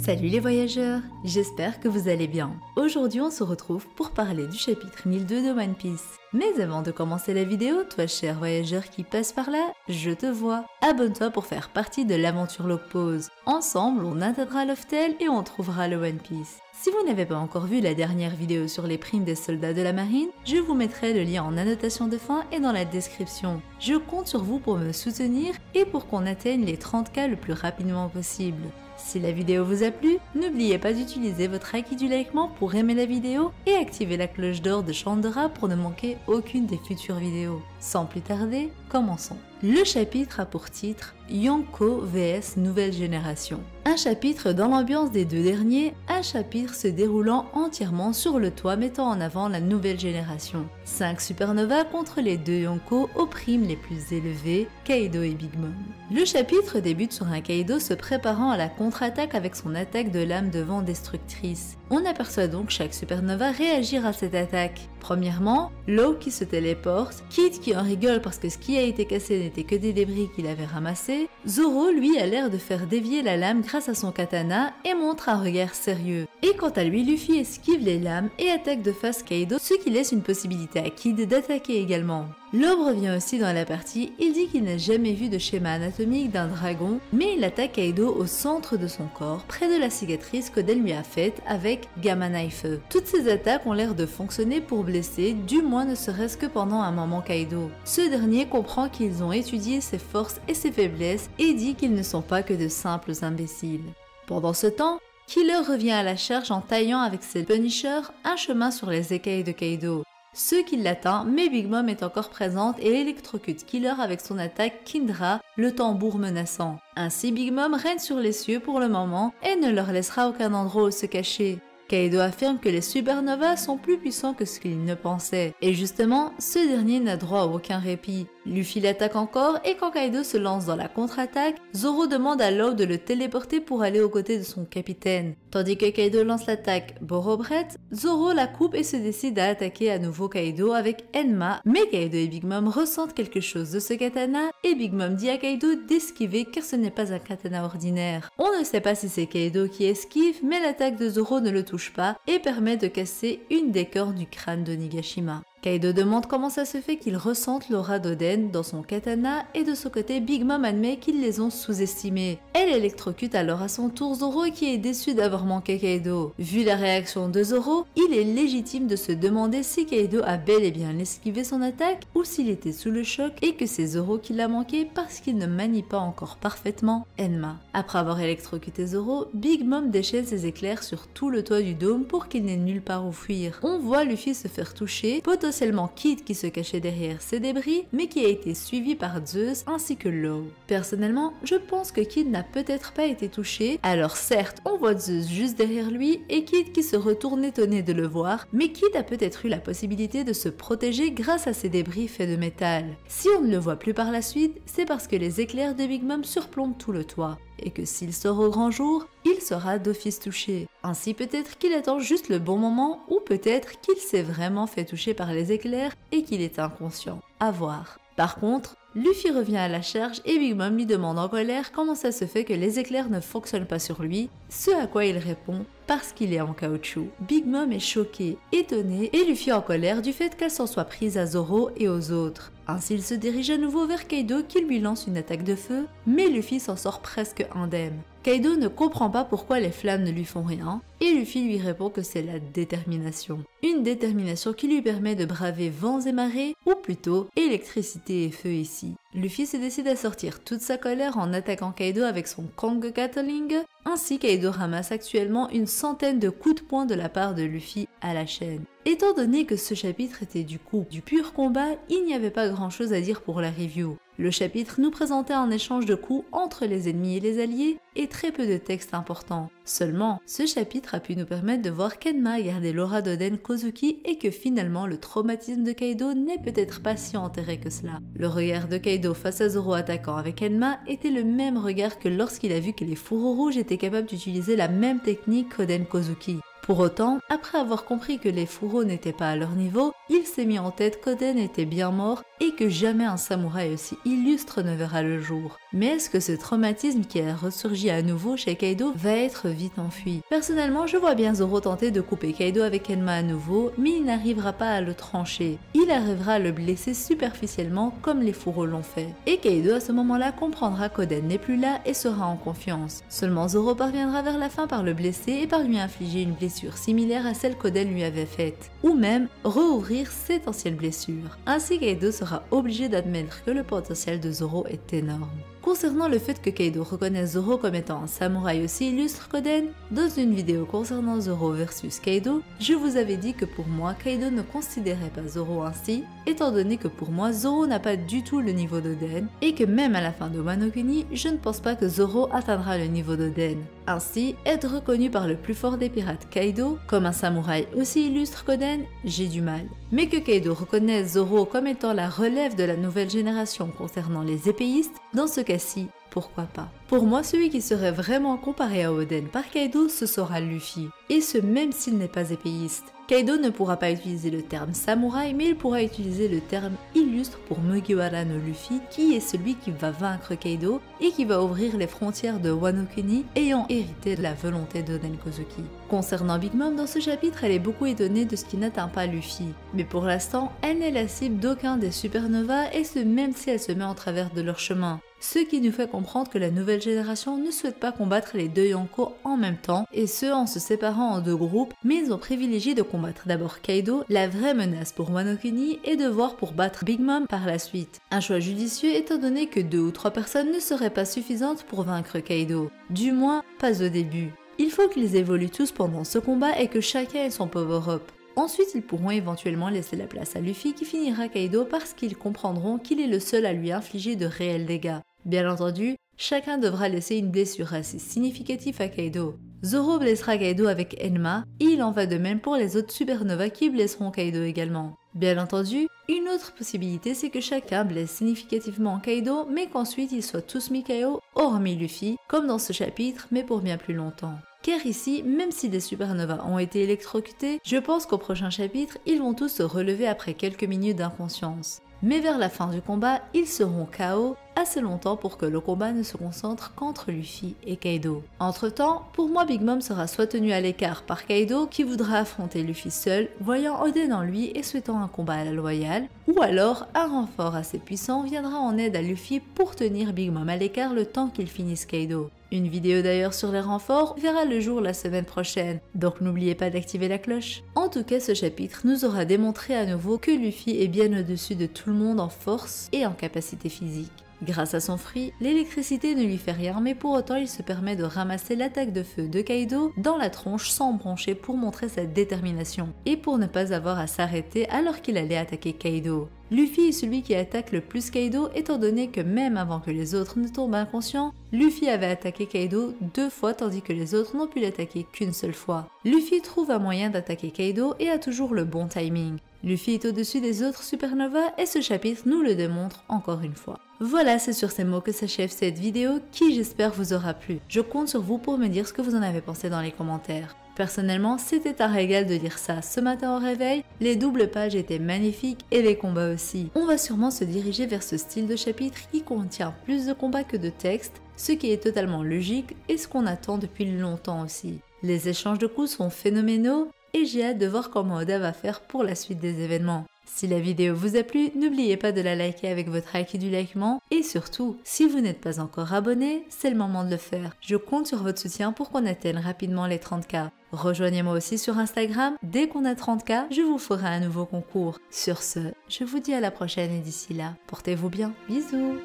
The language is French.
Salut les voyageurs, j'espère que vous allez bien. Aujourd'hui on se retrouve pour parler du chapitre 1002 de One Piece. Mais avant de commencer la vidéo, toi cher voyageur qui passe par là, je te vois. Abonne-toi pour faire partie de l'aventure Log Pause. Ensemble on atteindra Loftel et on trouvera le One Piece. Si vous n'avez pas encore vu la dernière vidéo sur les primes des soldats de la marine, je vous mettrai le lien en annotation de fin et dans la description. Je compte sur vous pour me soutenir et pour qu'on atteigne les 30K le plus rapidement possible. Si la vidéo vous a plu, n'oubliez pas d'utiliser votre acquis du liking pour aimer la vidéo et activer la cloche d'or de Chandra pour ne manquer aucune des futures vidéos. Sans plus tarder, commençons. Le chapitre a pour titre Yonko vs Nouvelle Génération. Un chapitre dans l'ambiance des deux derniers, un chapitre se déroulant entièrement sur le toit mettant en avant la nouvelle génération. 5 supernovas contre les deux Yonko aux primes les plus élevées, Kaido et Big Mom. Le chapitre débute sur un Kaido se préparant à la contre-attaque avec son attaque de lame de vent destructrice. On aperçoit donc chaque supernova réagir à cette attaque. Premièrement, Law qui se téléporte, Kid qui en rigole parce que ce qui a été cassé n'était que des débris qu'il avait ramassés, Zoro lui a l'air de faire dévier la lame grâce à son katana et montre un regard sérieux. Et quant à lui, Luffy esquive les lames et attaque de face Kaido, ce qui laisse une possibilité à Kid d'attaquer également. L'aube revient aussi dans la partie, il dit qu'il n'a jamais vu de schéma anatomique d'un dragon, mais il attaque Kaido au centre de son corps, près de la cicatrice qu'Oden lui a faite avec Gamma Knife. Toutes ces attaques ont l'air de fonctionner pour blesser, du moins ne serait-ce que pendant un moment Kaido. Ce dernier comprend qu'ils ont étudié ses forces et ses faiblesses et dit qu'ils ne sont pas que de simples imbéciles. Pendant ce temps, Killer revient à la charge en taillant avec ses Punishers un chemin sur les écailles de Kaido. Ceux qui l'atteint, mais Big Mom est encore présente et électrocute Killer avec son attaque Kindra, le tambour menaçant. Ainsi Big Mom règne sur les cieux pour le moment et ne leur laissera aucun endroit où se cacher. Kaido affirme que les supernovas sont plus puissants que ce qu'il ne pensait, et justement, ce dernier n'a droit à aucun répit. Luffy l'attaque encore et quand Kaido se lance dans la contre-attaque, Zoro demande à Law de le téléporter pour aller aux côtés de son capitaine. Tandis que Kaido lance l'attaque Borobret, Zoro la coupe et se décide à attaquer à nouveau Kaido avec Enma, mais Kaido et Big Mom ressentent quelque chose de ce katana et Big Mom dit à Kaido d'esquiver car ce n'est pas un katana ordinaire. On ne sait pas si c'est Kaido qui esquive, mais l'attaque de Zoro ne le touche pas et permet de casser une des cornes du crâne de Nigashima. Kaido demande comment ça se fait qu'il ressente l'aura d'Oden dans son katana et de ce côté Big Mom admet qu'ils les ont sous-estimés. Elle électrocute alors à son tour Zoro qui est déçu d'avoir manqué Kaido. Vu la réaction de Zoro, il est légitime de se demander si Kaido a bel et bien esquivé son attaque ou s'il était sous le choc et que c'est Zoro qui l'a manqué parce qu'il ne manie pas encore parfaitement Enma. Après avoir électrocuté Zoro, Big Mom déchaîne ses éclairs sur tout le toit du dôme pour qu'il n'ait nulle part où fuir. On voit Luffy se faire toucher, potentiellement Kid qui se cachait derrière ces débris, mais qui a été suivi par Zeus ainsi que Law. Personnellement, je pense que Kid n'a peut-être pas été touché, alors certes, on voit Zeus juste derrière lui et Kid qui se retourne étonné de le voir, mais Kid a peut-être eu la possibilité de se protéger grâce à ces débris faits de métal. Si on ne le voit plus par la suite, c'est parce que les éclairs de Big Mom surplombent tout le toit, et que s'il sort au grand jour, il sera d'office touché. Ainsi peut-être qu'il attend juste le bon moment ou peut-être qu'il s'est vraiment fait toucher par les éclairs et qu'il est inconscient. À voir. Par contre, Luffy revient à la charge et Big Mom lui demande en colère comment ça se fait que les éclairs ne fonctionnent pas sur lui, ce à quoi il répond parce qu'il est en caoutchouc. Big Mom est choquée, étonnée et Luffy en colère du fait qu'elle s'en soit prise à Zoro et aux autres. Ainsi il se dirige à nouveau vers Kaido qui lui lance une attaque de feu, mais Luffy s'en sort presque indemne. Kaido ne comprend pas pourquoi les flammes ne lui font rien, et Luffy lui répond que c'est la détermination. Une détermination qui lui permet de braver vents et marées, ou plutôt électricité et feu ici. Luffy se décide à sortir toute sa colère en attaquant Kaido avec son Kong Gatling, ainsi Kaido ramasse actuellement une centaine de coups de poing de la part de Luffy à la chaîne. Étant donné que ce chapitre était du coup du pur combat, il n'y avait pas grand chose à dire pour la review. Le chapitre nous présentait un échange de coups entre les ennemis et les alliés et très peu de texte important. Seulement, ce chapitre a pu nous permettre de voir qu'Enma a gardé l'aura d'Oden Kozuki et que finalement le traumatisme de Kaido n'est peut-être pas si enterré que cela. Le regard de Kaido face à Zoro attaquant avec Enma était le même regard que lorsqu'il a vu que les fourreaux rouges étaient capables d'utiliser la même technique qu'Oden Kozuki. Pour autant, après avoir compris que les fourreaux n'étaient pas à leur niveau, il s'est mis en tête qu'Oden était bien mort et que jamais un samouraï aussi illustre ne verra le jour. Mais est-ce que ce traumatisme qui a ressurgi à nouveau chez Kaido va être vite enfui? Personnellement, je vois bien Zoro tenter de couper Kaido avec Enma à nouveau, mais il n'arrivera pas à le trancher. Il arrivera à le blesser superficiellement comme les fourreaux l'ont fait. Et Kaido à ce moment-là comprendra qu'Oden n'est plus là et sera en confiance. Seulement Zoro parviendra vers la fin par le blesser et par lui infliger une blessure similaire à celle qu'Oden lui avait faite, ou même rouvrir cette ancienne blessure. Ainsi Kaido sera obligé d'admettre que le potentiel de Zoro est énorme. Concernant le fait que Kaido reconnaisse Zoro comme étant un samouraï aussi illustre qu'Oden, dans une vidéo concernant Zoro versus Kaido, je vous avais dit que pour moi, Kaido ne considérait pas Zoro ainsi, étant donné que pour moi, Zoro n'a pas du tout le niveau d'Oden, et que même à la fin de Wano Kuni, je ne pense pas que Zoro atteindra le niveau d'Oden. Ainsi, être reconnu par le plus fort des pirates Kaido, comme un samouraï aussi illustre qu'Oden, j'ai du mal. Mais que Kaido reconnaisse Zoro comme étant la relève de la nouvelle génération concernant les épéistes, dans ce cas-ci, pourquoi pas. Pour moi, celui qui serait vraiment comparé à Oden par Kaido, ce sera Luffy, et ce même s'il n'est pas épéiste. Kaido ne pourra pas utiliser le terme samouraï, mais il pourra utiliser le terme illustre pour Mugiwara no Luffy, qui est celui qui va vaincre Kaido et qui va ouvrir les frontières de Wano Kuni, ayant hérité de la volonté d'Oden Kozuki. Concernant Big Mom, dans ce chapitre, elle est beaucoup étonnée de ce qui n'atteint pas Luffy. Mais pour l'instant, elle n'est la cible d'aucun des supernovas, et ce même si elle se met en travers de leur chemin. Ce qui nous fait comprendre que la nouvelle génération ne souhaite pas combattre les deux Yonko en même temps, et ce en se séparant en deux groupes, mais ils ont privilégié de combattre d'abord Kaido, la vraie menace pour Wano Kuni, et de voir pour battre Big Mom par la suite. Un choix judicieux étant donné que 2 ou 3 personnes ne seraient pas suffisantes pour vaincre Kaido. Du moins, pas au début. Il faut qu'ils évoluent tous pendant ce combat et que chacun ait son power-up. Ensuite, ils pourront éventuellement laisser la place à Luffy qui finira Kaido parce qu'ils comprendront qu'il est le seul à lui infliger de réels dégâts. Bien entendu, chacun devra laisser une blessure assez significative à Kaido. Zoro blessera Kaido avec Enma, et il en va de même pour les autres supernovas qui blesseront Kaido également. Bien entendu, une autre possibilité c'est que chacun blesse significativement Kaido, mais qu'ensuite ils soient tous mis KO, hormis Luffy, comme dans ce chapitre, mais pour bien plus longtemps. Car ici, même si des supernovas ont été électrocutés, je pense qu'au prochain chapitre, ils vont tous se relever après quelques minutes d'inconscience. Mais vers la fin du combat, ils seront KO assez longtemps pour que le combat ne se concentre qu'entre Luffy et Kaido. Entre temps, pour moi Big Mom sera soit tenu à l'écart par Kaido qui voudra affronter Luffy seul, voyant Oden en lui et souhaitant un combat à la loyale, ou alors un renfort assez puissant viendra en aide à Luffy pour tenir Big Mom à l'écart le temps qu'il finisse Kaido. Une vidéo d'ailleurs sur les renforts verra le jour la semaine prochaine, donc n'oubliez pas d'activer la cloche. En tout cas, ce chapitre nous aura démontré à nouveau que Luffy est bien au-dessus de tout le monde en force et en capacité physique. Grâce à son free, l'électricité ne lui fait rien, mais pour autant il se permet de ramasser l'attaque de feu de Kaido dans la tronche sans broncher pour montrer sa détermination, et pour ne pas avoir à s'arrêter alors qu'il allait attaquer Kaido. Luffy est celui qui attaque le plus Kaido étant donné que même avant que les autres ne tombent inconscients, Luffy avait attaqué Kaido 2 fois tandis que les autres n'ont pu l'attaquer qu'une seule fois. Luffy trouve un moyen d'attaquer Kaido et a toujours le bon timing. Luffy est au-dessus des autres supernovas et ce chapitre nous le démontre encore une fois. Voilà, c'est sur ces mots que s'achève cette vidéo qui j'espère vous aura plu. Je compte sur vous pour me dire ce que vous en avez pensé dans les commentaires. Personnellement, c'était un régal de lire ça ce matin au réveil, les doubles pages étaient magnifiques et les combats aussi. On va sûrement se diriger vers ce style de chapitre qui contient plus de combats que de textes, ce qui est totalement logique et ce qu'on attend depuis longtemps aussi. Les échanges de coups sont phénoménaux et j'ai hâte de voir comment Oda va faire pour la suite des événements. Si la vidéo vous a plu, n'oubliez pas de la liker avec votre like et du likement. Et surtout, si vous n'êtes pas encore abonné, c'est le moment de le faire. Je compte sur votre soutien pour qu'on atteigne rapidement les 30K. Rejoignez-moi aussi sur Instagram. Dès qu'on a 30K, je vous ferai un nouveau concours. Sur ce, je vous dis à la prochaine et d'ici là, portez-vous bien. Bisous!